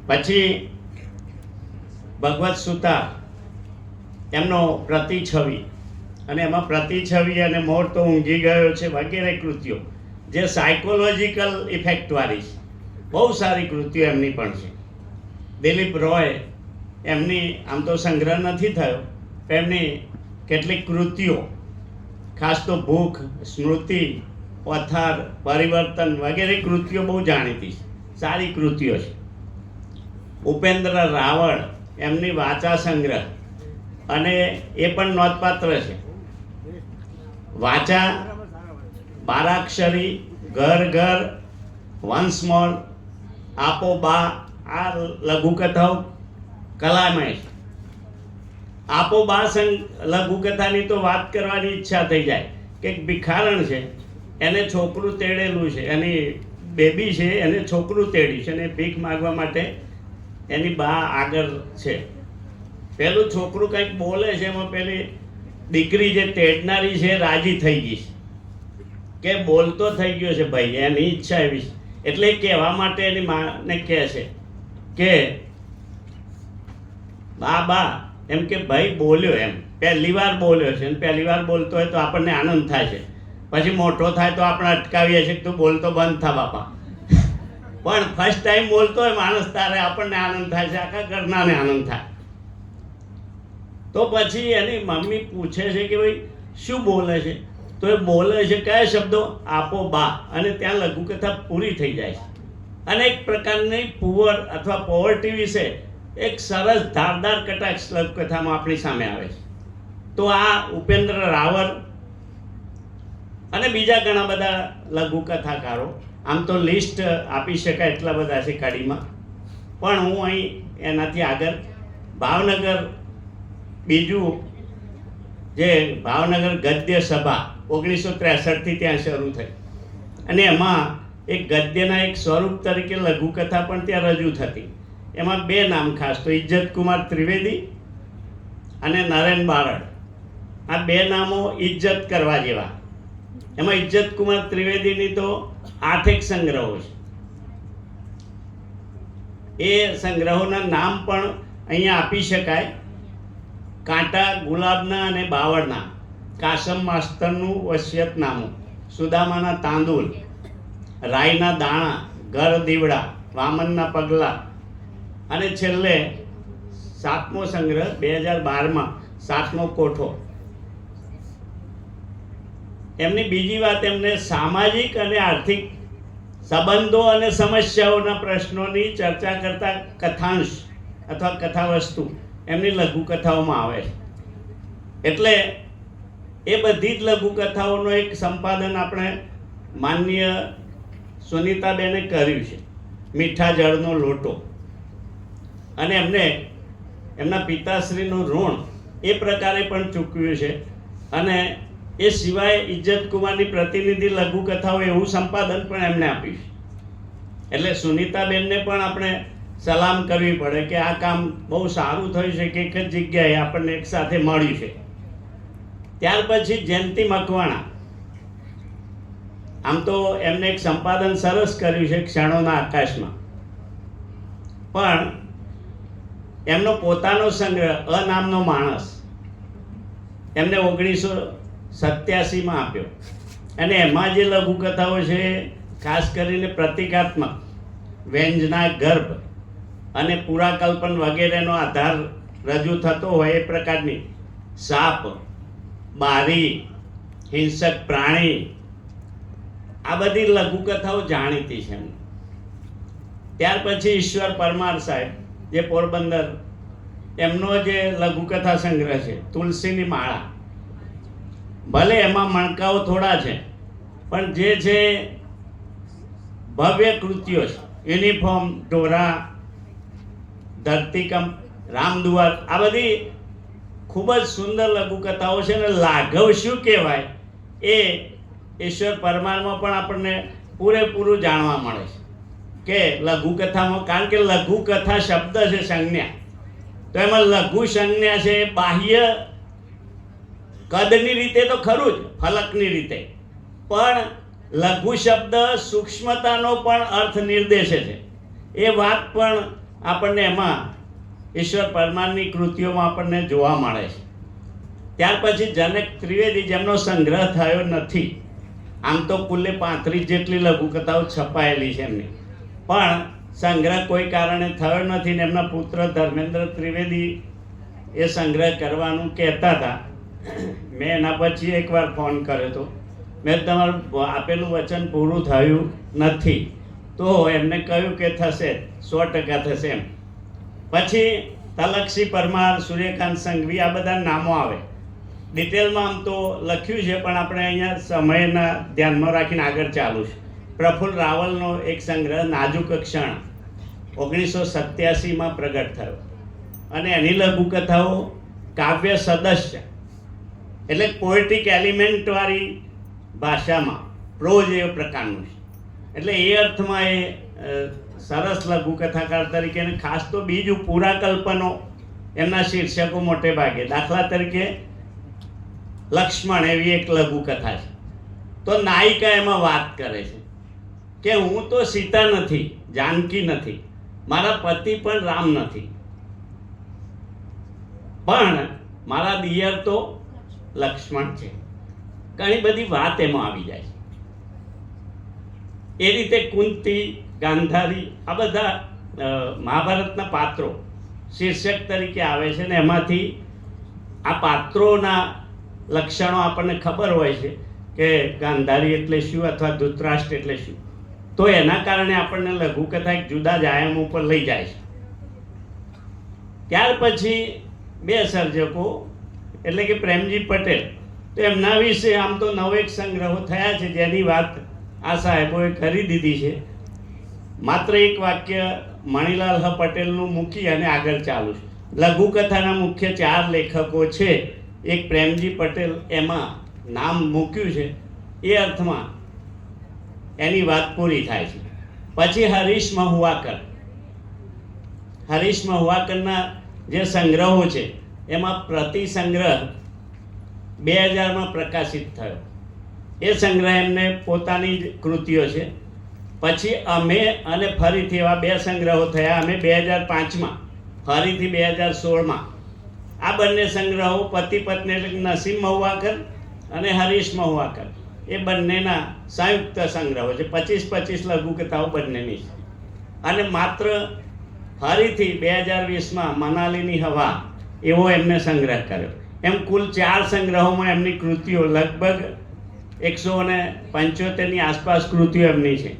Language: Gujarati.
પછી ભગવત સૂતા એમનો પ્રતિછવિ, અને એમાં પ્રતિછવિ અને મોર તો ઊંઘી ગયો છે વગેરે કૃતિઓ જે સાયકોલોજીકલ ઇફેક્ટવાળી છે, બહુ સારી કૃતિઓ એમની પણ છે. દિલીપ રોય એમની આમ તો સંગ્રહ નથી થયો, એમની કેટલીક કૃતિઓ ખાસ તો ભૂખ, સ્મૃતિ, પથાર, પરિવર્તન વગેરે કૃતિઓ બહુ જાણીતી છે, સારી કૃતિઓ છે. ઉપેન્દ્ર રાવળ એમની વાચા સંગ્રહ, અને એ પણ નોંધપાત્ર છે. વાચા, બારાક્ષરી, ઘર ઘર, વન્સ મોર, આપો બા, આ લઘુકથાઓ કલામય છે. આપો બા લઘુકથાની તો વાત કરવાની ઈચ્છા થઈ જાય કે એક ભિખારણ છે, એને છોકરું તેડેલું છે, એની બેબી છે, એને છોકરું તેડ્યું છે, અને ભીખ માગવા માટે એની બા આગળ છે. પેલું છોકરું કંઈક બોલે છે, એમાં પેલી દીકરી જે તેડનારી છે રાજી થઈ ગઈ છે કે બોલતો થઈ ગયો છે ભાઈ, એની ઈચ્છા એવી છે. એટલે કહેવા માટે એની માને કહે છે કે બા એમ કે ભાઈ બોલ્યો, એમ પહેલી વાર બોલ્યો છે, અને પહેલી વાર બોલતો હોય તો આપણને આનંદ થાય છે, પછી મોટો થાય તો આપણે અટકાવીએ છીએ કે તું બોલતો બંધ થા બાપા. પણ ફર્સ્ટ ટાઈમ બોલતો હોય માણસ ત્યારે આપણને આનંદ થાય છે, આખા ઘરનાને આનંદ થાય. તો પછી એની મમ્મી પૂછે છે કે ભાઈ શું બોલે છે, તો એ બોલે છે કયા શબ્દો, આપો બા, અને ત્યાં લઘુકથા પૂરી થઈ જાય છે. અને એક પ્રકારની પુઅર અથવા પોવર્ટી વિશે એક સરસ ધારદાર કટાક્ષ લઘુકથામાં આપણી સામે આવે છે. તો આ ઉપેન્દ્ર રાવળ અને બીજા ઘણા બધા લઘુકથાકારો, આમ તો લિસ્ટ આપી શકાય એટલા બધા છે કડીમાં, પણ હું અહીં એનાથી આગળ ભાવનગર, બીજું જે ભાવનગર ગદ્ય સભા 1963થી ત્યાં શરૂ થઈ, અને એમાં એક ગદ્યના એક સ્વરૂપ તરીકે લઘુકથા પણ ત્યાં રજૂ થતી. એમાં બે નામ ખાસ તો ઇજ્જતકુમાર ત્રિવેદી અને નરેન બારડ, આ બે નામો ઇજ્જત કરવા જેવા. એમાં ઇજ્જતકુમાર ત્રિવેદીની તો 8 સંગ્રહો છે. એ સંગ્રહોના નામ પણ અહીંયા આપી શકાય: કાંટા ગુલાબના અને બાવળના, કાસમ માસ્તરનું વસિયતનામું, સુદામાના તાંદુલ, રાઈના દાણા, ઘર દીવડા, વામનના પગલા, અને છેલ્લે 7મો સંગ્રહ 2012માં 7મો કોઠો. એમની બીજી વાત, એમને સામાજિક અને આર્થિક સંબંધો અને સમસ્યાઓના પ્રશ્નોની ચર્ચા કરતા કથાંશ અથવા કથાવસ્તુ એમની લઘુકથાઓમાં આવે છે. એટલે એ બધી જ લઘુકથાઓનો એક સંપાદન આપણે માનનીય સુનીતાબેને કર્યું છે, મીઠા જળનો લોટો. અને એમને એમના પિતાશ્રીનું ઋણ એ પ્રકારે પણ ચૂકવ્યું છે. અને એ સિવાય ઇજ્જતકુમારની પ્રતિનિધિ લઘુકથાઓ એવું સંપાદન પણ એમને આપ્યું છે. એટલે સુનીતાબેનને પણ આપણે સલામ કરવી પડે કે આ કામ બહુ સારું થયું છે કે એક જ જગ્યાએ આપણને એક સાથે મળ્યું છે. ત્યાર પછી જયંતિ મકવાણા, આમ તો એમને એક સંપાદન સરસ કર્યું છે ક્ષણોના આકાશમાં, પણ એમનો પોતાનો સંગ્રહ અનામનો માણસ એમને 1987માં આપ્યો. અને એમાં જે લઘુકથાઓ છે ખાસ કરીને પ્રતિકાત્મક, વ્યંજના ગર્ભ અને પુરાકલ્પન વગેરેનો આધાર રજૂ થતો હોય એ પ્રકારની સાપ, બારી, હિંસક પ્રાણી, આ બધી લઘુકથાઓ જાણીતી છે. ત્યાર પછી ઈશ્વર પરમાર સાહેબ, જે પોરબંદર, એમનો જે લઘુકથા સંગ્રહ છે તુલસીની માળા, ભલે એમાં મણકાઓ થોડા છે, પણ જે છે ભવ્ય કૃતિઓ છે. યુનિફોર્મ, ઢોરા, ધરતીકંપ, રામદુઆર, આ બધી ખૂબ જ સુંદર લઘુકથાઓ છે. અને લાઘવ શું કહેવાય એ ઈશ્વર પરમારમાં પણ આપણને પૂરેપૂરું જાણવા મળે છે કે લઘુકથામાં, કારણ કે લઘુકથા શબ્દ છે સંજ્ઞા, તો એમાં લઘુ સંજ્ઞા છે એ બાહ્ય કદની રીતે તો ખરું જ, ફલકની રીતે, પણ લઘુ શબ્દ સૂક્ષ્મતાનો પણ અર્થ નિર્દેશે છે. એ વાત પણ આપણને એમાં ઈશ્વર પરમારની કૃતિઓમાં આપણને જોવા મળે છે. ત્યાર પછી જનક ત્રિવેદી, જેમનો સંગ્રહ થયો નથી. આમ તો કુલ્લે 35 જેટલી લઘુકથાઓ છપાયેલી છે એમની, પણ સંગ્રહ કોઈ કારણે થયો નથી ને એમના પુત્ર ધર્મેન્દ્ર ત્રિવેદી એ સંગ્રહ કરવાનું કહેતા હતા. મેં એના પછી એકવાર ફોન કર્યો હતો, મેં તમારું આપેલું વચન પૂરું થયું નથી, તો એમને કહ્યું કે થશે, 100% થશે એમ. પછી તલકસિંહ પરમાર, સૂર્યકાંત સંઘવી, આ બધા નામો આવે. ડિટેલમાં આમ તો લખ્યું છે, પણ આપણે અહીંયા સમયના ધ્યાનમાં રાખીને આગળ ચાલુ છે. પ્રફુલ્લ રાવલનો એક સંગ્રહ નાજુક ક્ષણ 1987માં પ્રગટ થયો, અને એની લઘુકથાઓ કાવ્ય સદસ્ય, એટલે પોએટિક એલિમેન્ટવાળી ભાષામાં પ્રોઝ એ પ્રકારનું છે. એટલે એ અર્થમાં એ સરસ લઘુકથાકાર તરીકે, અને ખાસ તો બીજું પુરાકલ્પનો એમના શીર્ષકો મોટે ભાગે, દાખલા તરીકે લક્ષ્મણ એવી એક લઘુકથા છે, તો નાયિકા એમાં વાત કરે છે કે હું તો સીતા નથી, જાનકી નથી, મારા પતિ પણ રામ નથી, પણ મારા દિયર તો લક્ષ્મણ છે. ઘણી બધી વાત એમાં આવી જાય છે. એ રીતે કુંતી, ગાંધારી, આ બધા મહાભારતના પાત્રો શીર્ષક તરીકે આવે છે, ને એમાંથી આ પાત્રોના લક્ષણો આપણને ખબર હોય છે કે ગાંધારી એટલે શું અથવા ધૃતરાષ્ટ્ર એટલે શું, તો એના કારણે આપણને લઘુકથા એક જુદા જ આયામ ઉપર લઈ જાય છે. ત્યાર પછી બે સર્જકો એટલે કે પ્રેમજી પટેલ, તો એમના વિશે આમ તો 9 સંગ્રહો થયા છે, જેની વાત આ સાહેબોએ કરી દીધી છે. માત્ર એક વાક્ય મણિલાલ હ પટેલનું મૂકી અને આગળ ચાલુ છે. લઘુકથાના મુખ્ય 4 લેખકો છે, એક પ્રેમજી પટેલ એમાં નામ મૂક્યું છે, એ અર્થમાં એની વાત પૂરી થાય છે. પછી હરીશ મહુવાકર, હરીશ મહુવાકરના જે સંગ્રહો છે એમાં પ્રતિ સંગ્રહ 2000માં પ્રકાશિત થયો. એ સંગ્રહ એમને પોતાની જ કૃતિઓ છે. પછી અમે અને ફરીથી એવા 2 સંગ્રહો થયા. અમે 2005માં, ફરીથી 2016માં. આ બંને સંગ્રહો પતિ પત્ની એટલે નસીમ મહુવાકર અને હરીશ મહુવાકર, એ બંનેના સંયુક્ત સંગ્રહો છે. 25 લઘુકથાઓ બંનેની છે. અને માત્ર ફરીથી 2020માં મનાલીની હવા એવો એમને સંગ્રહ કર્યો. એમ કુલ 4 સંગ્રહોમાં એમની કૃતિઓ લગભગ 175ની આસપાસ કૃતિઓ એમની છે.